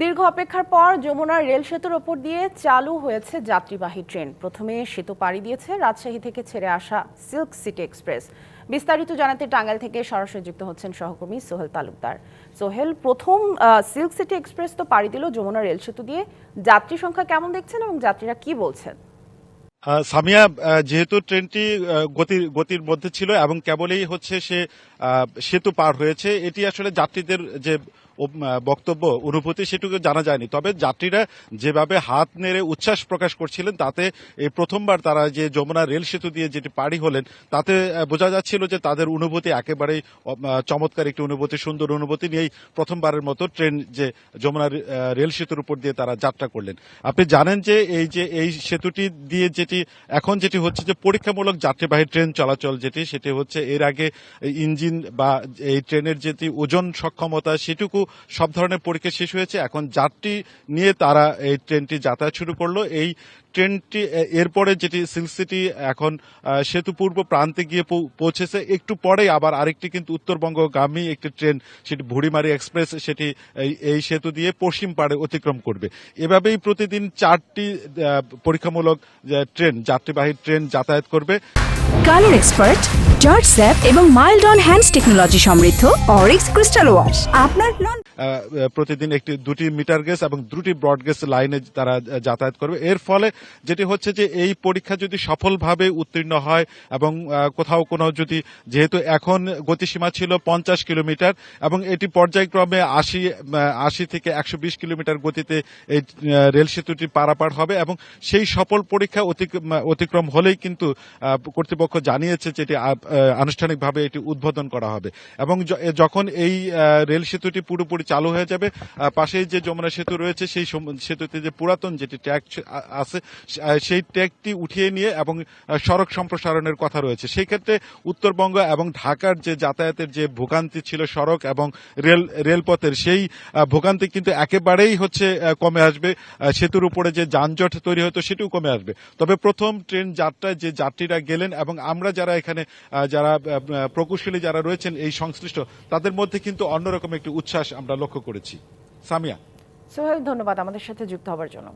দীর্ঘ অপেক্ষার পর যমুনার রেল সেতুর ওপর দিয়ে চালু হয়েছে যাত্রীবাহী ট্রেন। প্রথমে সেতু পাড়ি দিয়েছে রাজশাহী থেকে ছেড়ে আসা সিল্ক সিটি এক্সপ্রেস। বিস্তারিত জানাতে টাঙ্গাইল থেকে সরাসরি যুক্ত হচ্ছেন সহকর্মী সোহেল তালুকদার। সোহেল, প্রথম সিল্ক সিটি এক্সপ্রেস তো পাড়ি দিল যমুনা রেল সেতু দিয়ে, যাত্রী সংখ্যা কেমন দেখছেন এবং যাত্রীরা কি বলছেন? সামিয়া, যেহেতু ট্রেনটি গতির মধ্যে ছিল এবং কেবলই হচ্ছে সে সেতু পার হয়েছে, এটি আসলে যাত্রীদের যে বক্তব্য অনুভূতি সেটুকু জানা যায়নি। তবে যাত্রীরা যেভাবে হাত নেড়ে উচ্ছ্বাস প্রকাশ করছিলেন, তাতে এই প্রথমবার তারা যে যমুনা রেল সেতু দিয়ে যেটি পাড়ি হলেন, তাতে বোঝা যাচ্ছিল যে তাদের অনুভূতি একেবারেই চমৎকার একটি অনুভূতি, সুন্দর অনুভূতি নিয়েই প্রথমবারের মতো ট্রেন যে যমুনা রেল সেতুর উপর দিয়ে তারা যাত্রা করলেন। আপনি জানেন যে এই সেতুটি দিয়ে এখন যেটি হচ্ছে যে পরীক্ষামূলক যাত্রীবাহী ট্রেন চলাচল সেটি হচ্ছে এর আগে ইঞ্জিন বা এই ট্রেনের যেটি ওজন সক্ষমতা সেটুকু সব ধরনের পরীক্ষা শেষ হয়েছে। এখন যাত্রী নিয়ে তারা এই ট্রেনটি যাতায়াত শুরু করলো। এই ট্রেনটি এরপরে যেটি সিল্ক সিটি এখন সেতু পূর্ব প্রান্তে গিয়ে পৌঁছেছে। একটু পরে আবার আরেকটি কিন্তু উত্তরবঙ্গগামী একটি ট্রেন, সেটি ভুড়িমারি এক্সপ্রেস, সেটি এই সেতু দিয়ে পশ্চিম পাড়ে অতিক্রম করবে। এভাবেই প্রতিদিন 4টি পরীক্ষামূলক ট্রেন, যাত্রীবাহী ট্রেন যাতায়াত করবে। কালার এক্সপার্ট, জর্জ স্যাপ এবং মাইল্ড অন হ্যান্ডস টেকনোলজি সমৃদ্ধ অরিক্স ক্রিস্টাল ওয়াশ আপনার প্রতিদিন দুটি মিটার গেজ এবং দুটি ব্রড গেজ লাইনে তারা যাতায়াত করবে। এর ফলে যেটি হচ্ছে যে এই পরীক্ষা যদি সফলভাবে উত্তীর্ণ হয় এবং কোথাও যদি, যেহেতু এখন গতিসীমা ছিল 50 কিলোমিটার এবং এটি পর্যায়ক্রমে 80 থেকে 120 কিলোমিটার গতিতে এই রেল সেতুটি পারাপার হবে এবং সেই সফল পরীক্ষা অতিক্রম হলেই কিন্তু কর্তৃপক্ষ জানিয়েছে যে এটি আনুষ্ঠানিকভাবে এটি উদ্বোধন করা হবে। এবং যখন এই রেল সেতুটি পুরোপুরি চালু হয়ে যাবে, পাশেই যে যমুনা সেতু রয়েছে সেই সেতুতে যে পুরাতন যেটি ট্র্যাক আছে সেই ট্র্যাকটি উঠিয়ে নিয়ে এবং সড়ক সম্প্রসারণের কথা রয়েছে। সেই ক্ষেত্রে উত্তরবঙ্গ এবং ঢাকার যে যাতায়াতের যে ভোগান্তি ছিল সড়ক এবং রেলপথের, সেই ভোগান্তি কিন্তু একেবারেই হচ্ছে কমে আসবে। সেতুর উপরে যে যানজট তৈরি হতো সেটিও কমে আসবে। তবে প্রথম ট্রেন যাত্রায় যে যাত্রীরা গেলেন এবং আমরা যারা এখানে যারা প্রকৌশলী যারা রয়েছেন এই সংশ্লিষ্ট, তাদের মধ্যে কিন্তু অন্যরকম একটি উচ্ছ্বাস আমরা লক্ষ্য করেছি। সামিয়া। সোহেল, ধন্যবাদ আমাদের সাথে যুক্ত হওয়ার জন্য।